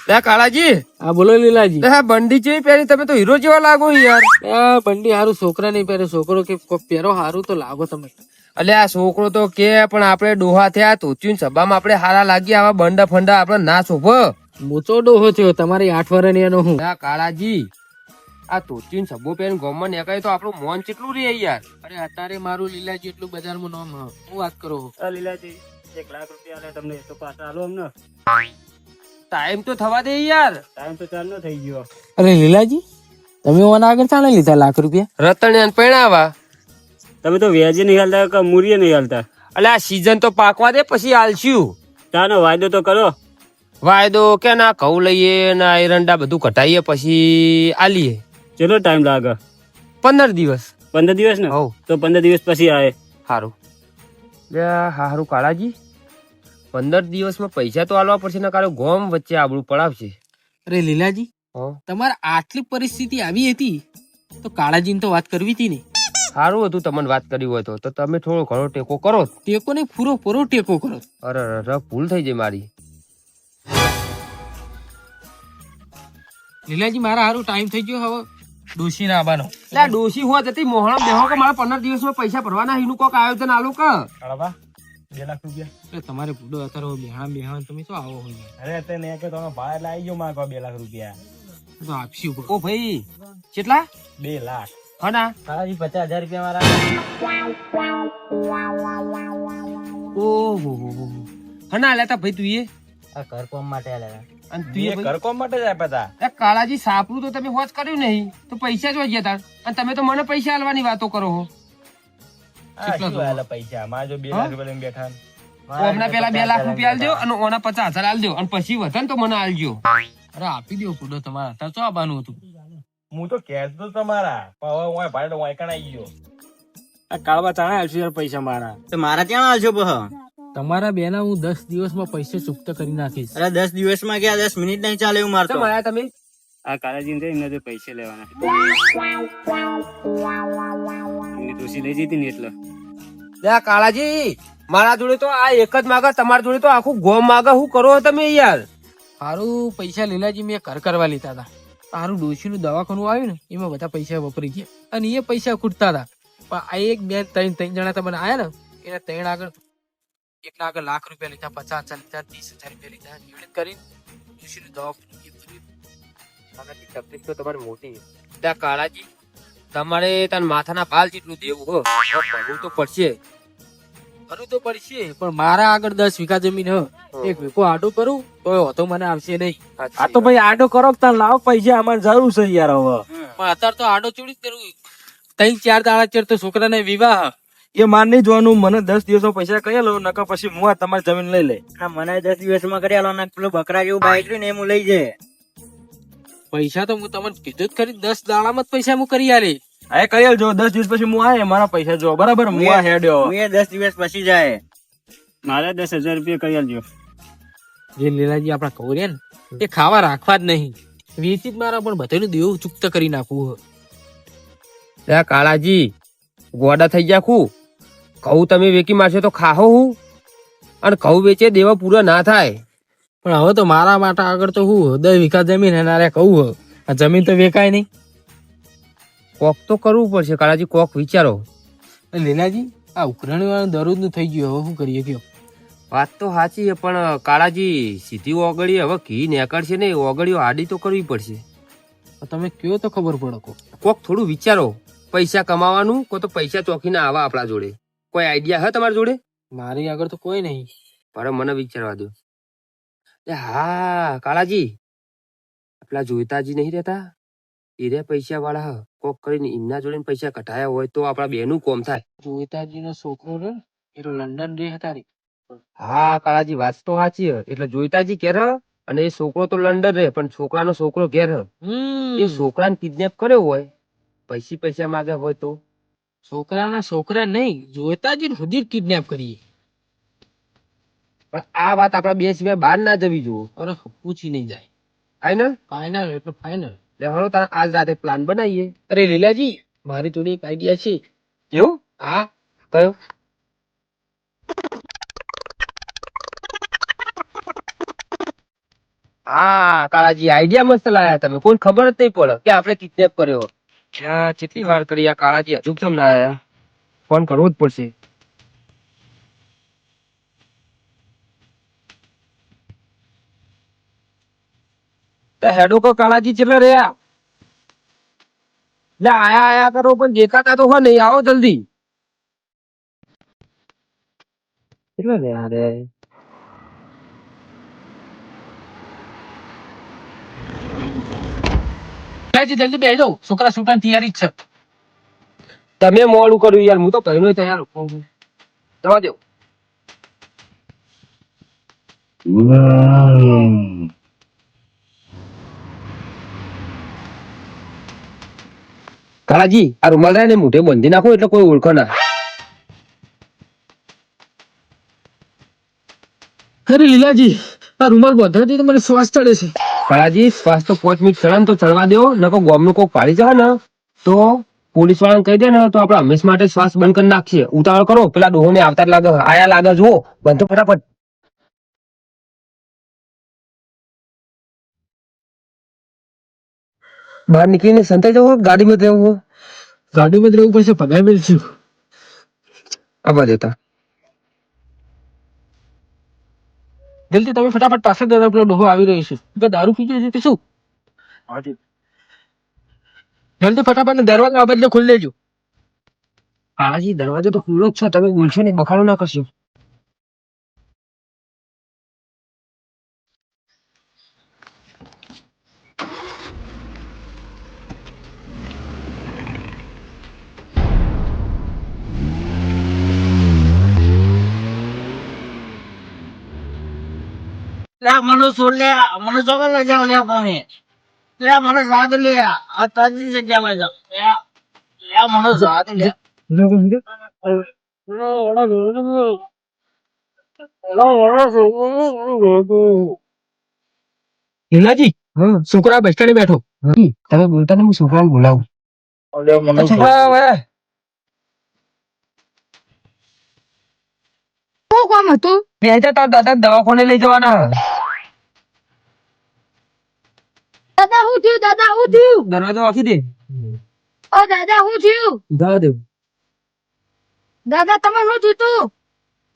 કાળાજી, હા બોલો લીલાજી. બંડી જેવી પહેરી, તમે તો હીરો જેવા લાગો યાર. બંડી હારું છોકરા નહીં પહેરે, છોકરો કે કોક પહેરો હારું તો લાગો તમે. અલ્યા આ છોકરો તો કે પણ આપણે ડોહા થયા તોચ્યું સભામાં આપણે હારા લાગીએ, આવા બંડા ફંડા આપણે ના શોભો. મોચો ડોહો થયો તમારી 8 વર્ષની એનો હું. કાળાજી, આ તોચ્યું સભો પહેરીને ગોમમાં નીકળે તો આપણું મોન કેટલું રે યાર. અરે અત્યારે મારું લીલાજી એટલું બજારમાં નામ હ. હું વાત કરો લીલાજી 1 લાખ રૂપિયા આલે તમને તો પાછા આલો અમને. ટાઈમ તો થવા દે યાર. ટાઈમ તો ચાલનો થઈ ગયો. અરે લીલાજી, તમે ઓના આગળ ચાલે લીધા લાખ રૂપિયા? રતણ પૈણાવા. તમે તો વ્યાજે નહીં હાલતા કે મૂરીએ નહીં હાલતા. એટલે આ સીઝન તો પાકવા દે પછી આલશું. તાનો વાયદો તો કરો. વાયદો કે ના ઘઉં લઈએ ના એરંડા બધું કટાઈએ પછી આલીએ. ચલો ટાઈમ લાગે. 15 દિવસ. 15 દિવસ ને? હવ. તો 15 દિવસ પછી આવે. સારું. હારું કાળાજી, 15 દિવસમાં પૈસા તો આલવા પડશે ને, કાલે ગોમ વચ્ચે આબડું પડાવશે. અરે લીલાજી, હો, તમારે આટલી પરિસ્થિતિ આવી હતી તો કાળાજીને તો વાત કરવી હતી ને. સારું હતું તમને વાત કરી હોય તો તમે થોડો ઘણો ટેકો કરો. ટેકો ને પૂરો ટેકો કરો. અરે ભૂલ થઈ જાય મારી. લીલાજી, મારા હારું ટાઈમ થઈ ગયો, હવે ડોશી ના આવવાનો. એટલે ડોશી હોત હતી મોહણો બેહો કે મારા 15 દિવસમાં પૈસા ભરવાના, એનું કોક આયોજન આલું કે 2 લાખ રૂપિયા. તમારે બુડો અત્યારે બેહા તમે તો આવો હોય. અરે તે ને કે તમે બહાર લાવી ગયો માર 2 લાખ રૂપિયા. તો આપશું. ઓ ભાઈ, કેટલા? 2 લાખ. હના તારાજી 50,000 રૂપિયા મારા. ઓહો હના લેતા ભાઈ તું એ આ ઘર કોમ માટે આલેલા. અને તું એ ઘર કોમ માટે જ આપ્યા તા. એ કાળાજી, સાપરું તો તમે હોજ કર્યું નહીં તો પૈસા જ ગયા તા, અને તમે તો મને પૈસા આલવાની વાતો કરો હો. કેટલા આલે પૈસા? માર જો 2 લાખ રૂપિયા લઈને બેઠા. ઓમના પેલા 2 લાખ રૂપિયા આલજો અને ઓના 50,000 આલજો, અને પછી વધે ને તો મને આલજો. અરે આપી દો બુડો તમારા. અત્યારે તો આવવાનું હતું. હું તો કેશ તો તમારા હવે હું ભાડે તો વાયકણ આવી ગયો. આ કાળવા ચાણા આવશે યાર પૈસા મારા. તો મારા ત્યાં આવજો બહ. તમારા બેના હું 10 દિવસમાં પૈસા ચૂકતા કરી નાખીશ. અરે 10 દિવસમાં કે 10 મિનિટ નહીં ચાલે એવું મારતો. કેમ આયા તમે? આ કાળાજી ને એને પૈસા લેવાના. એની દોશી લઈ જતી ને એટલે. લે કાળાજી, મારા જોડે તો આ એક જ માગે, તમારા જોડે તો આખું ગોમ માગે. શું કરો તમે યાર? સારું પૈસા લીલાજી મેં ઘર કરવા લીધા હતા. સારું ડોશીનું દવાખાનું આવ્યું ને એમાં બધા પૈસા વપરી ગયા, અને એ પૈસા ખૂટતા હતા. પણ આ 1 2 3 જણા તમને આયા ને, એને 3 આગળ એકના આગળ લાખ રૂપિયા લીધા, 50,000 લીધા, 30,000 રૂપિયા લીધા. એવી કરીને ડોશીનું દવાખાનું તકલીફ તો તમારી મોટી. ત્યાં કાળાજી, તમારે તાર માથાના પાલ જેટલું દેવું હો, ભરવું તો પડશે. ખરું તો પડશે, પણ મારા આગળ 10 વીઘા જમીન હ. 1 વીઘો આડો કરું તો હોતો મને આવશે નહીં. આ તો ભાઈ આડો કરો તાર લાવ પૈસા અમારે જરૂર છે યાર હવે. પણ અત્યારે તો આડો ચોડી કરવું. 3-4 દાડા ચેર તો છોકરાને વિવાહ. એ માર નહીં જોવાનું. મને 10 દિવસમાં પૈસા કરી લો, નકર પછી હું આ તમારી જમીન લઈ લે. મને 10 દિવસમાં કરી આલો ને પેલો બકરા જેવું બાઈક ને હું લઈ જાય. પૈસા તો હું તમને કીધું જ ખરી, 10 દાડામાં જ પૈસા હું કરી આલી. હા કરી આલજો. 10 દિવસ પછી હું આય મારા પૈસા જો બરાબર. હું આ હેડ્યો. હું 10 દિવસ પછી જાય. મારે 10,000 રૂપિયા કરી આલજો. જે લીલાજી આપડા કૌર્યા ને એ ખાવા રાખવા જ નહીં, વેચી જ મારા પણ બધાનું દેવું ચૂકતા કરી નાખવું. કાળાજી, ગોડા થઈ ગયા ખું. ઘઉં તમે વેકી મારશો તો ખાહો હું, અને ઘઉં વેચે દેવા પૂરા ના થાય. પણ હવે તો મારા માટે આગળ તો હું 10 વીઘા જમીન એના કહું, આ જમીન તો વેકાય નહીં. કોક તો કરવું પડશે કાળાજી, કોક વિચારો. લીલાજી, આ ઉઘરાણી વાળું દરરોજ નું થઈ ગયું, હવે શું કરીએ કયો? વાત તો સાચી પણ કાળાજી, સીધી ઓગળી હવે ઘી નીકળશે ને, ઓગળીઓ આડી તો કરવી પડશે. તમે કયો તો ખબર પડે. કોક થોડું વિચારો. પૈસા કમાવાનું કો તો પૈસા ચોખીને આવા આપણા જોડે. કોઈ આઈડિયા હે તમારી જોડે? મારી આગળ તો કોઈ નહીં. પણ મને વિચારવા દો. હા કાળાજી, આપલા જોઈતાજી નહીં રહેતા, એ રે પૈસા વાળા હ. કોક કરીને એમના જોડે પૈસા કઢાયા હોય તો આપડા બેનું કોમ થાય. જોઈતાજી નો છોકરો રે એ તો લંડન રે હતા. હા કાળાજી, વાત તો સાચી હ. એટલે જોઈતાજી ઘેર હ અને એ છોકરો તો લંડન રે, પણ છોકરાનો છોકરો ઘેર હ. એ છોકરાને કિડનેપ કર્યો હોય, પૈસા માંગે હોય તો છોકરાના છોકરા નહીં, જોઈતાજી સુધી કિડનેપ કરીએ. પણ આ વાત આપડા બે સિવાય બહાર ના જવી જોઈએ. અરે પૂછી નહીં જાય. ફાઈનલ? ફાઈનલ એટલે ફાઈનલ. લેવાનો તાર આજ રાતે પ્લાન બનાવીએ. અરે લીલાજી, મારી જોડે એક આઈડિયા છે. કેવું? હા, કયો? હા કાળાજી આઈડિયા મસ્ત લાયા તમે, કોઈ ખબર જ નહીં પડે કે આપણે કિડનેપ કર્યો. ત્યાં કેટલી વાર કરી આ કાળાજી, હજુ કેમ ના આયા? ફોન કરવો જ પડશે. તે હેડો કો કાળાજી ચેટલા રહ્યા? એટલે આયા આયા કરો પણ દેખાતા તો હો નહીં, આવો જલ્દી. કેટલા રહ્યા રે? જલ્દી બેસી જાઓ, છોકરા છૂટવાની તૈયારી જ છે. તમે મોડું કર્યું યાર, હું તો પહેલો તૈયાર છું. જવા દો. કાળાજી આ રૂમાલ ને મોઢે બાંધી નાખો એટલે કોઈ ઓળખો ના. અરે લીલાજી, આ રૂમાલ બાંધવાથી તો મને શ્વાસ ચડે છે. કાળાજી શ્વાસ તો 5 મિનિટ ચડે ને તો ચડવા દો, નકો ગોમનું કોક પાડી જાય ને તો પોલીસ વાળાને કહી દે ને તો આપણે હંમેશા માટે શ્વાસ બંધ કરી નાખીએ. ઉતાવળ કરો, પેલા ડોહો ને આવતા જ લાગે, આયા લાગે, જુઓ બંધો ફટાફટ. બહાર નીકળીને સંતાઈ જવો, ગાડીમાં જ રહેવું. ગાડીમાં જ રહેવું પડશે, પગાર મેળશું. આવવા દેતા. જલ્દી તમે ફટાફટ પાછળ જતા, પેલો ડોહો આવી રહ્યો છે. તો દારૂ પીજે છે કે શું? જલ્દી ફટાફટ ને દરવાજા આ બદલે ખોલી લેજો. કાળાજી દરવાજો તો ખુલ્લો જ છે, તમે બોલશો ને બખાડો ના કરશો. મને છોડ લે, મને ચોકર લઈ જાવ લે તમે. મને સાથ લે, આ તાજી જગ્યામાં જાવ. મને સાથ લે. લીલાજી, છોકરા બસ સ્ટેન્ડે બેઠો. તમે બોલતા ને હું છોકરાને બોલાવું. છોકરા હવે શું કામ હતું? મેં તો તારા દાદા દવાખાને લઈ જવાના. દાદા હું થયું? દાદા હું થયું? દરવાજો રાખી દે. ઓ દાદા હું થયું? જવા દે. દાદા તમે શું થયું તું?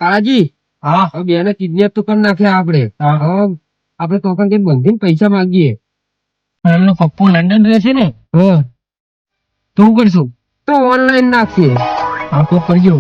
કાળાજી હા હવે બેને કિડનેપ તો કરી નાખ્યા આપણે. હવે આપણે ટોકન કે બંધીને પૈસા માંગીએ. એમનો પપ્પુ લંડન રહે છે ને, હા તો શું કરશું? તો ઓનલાઈન નાખીએ. હા તો કરજો.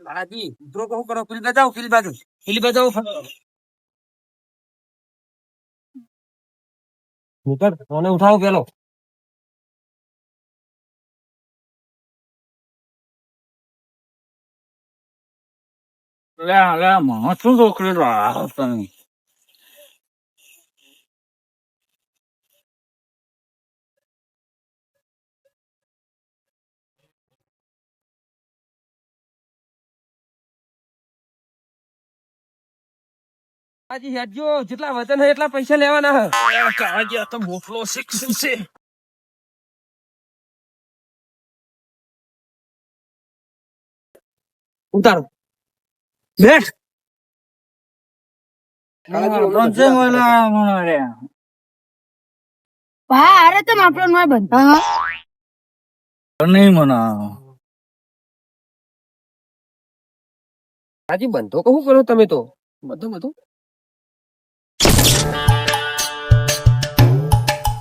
કાળાજી ઉતરો કહું કરો, પેલી બાજુ આવો, પેલી બાજુ. પેલી બાજુ આવો. નીકળ, મને ઉઠાવો પેલો. શું છોકરી તમે? કાળાજી હેડજો, જેટલા વજન હોય એટલા પૈસા લેવાના હે. કાળાજી આ તો મોટલો શિક્ષણ છે. ઉતારો. બેઠ. હા અરે તમે આપણો નોય બનતા હા નહીં મના કાળાજી બંધો કહું કરો તમે તો. બધું બધું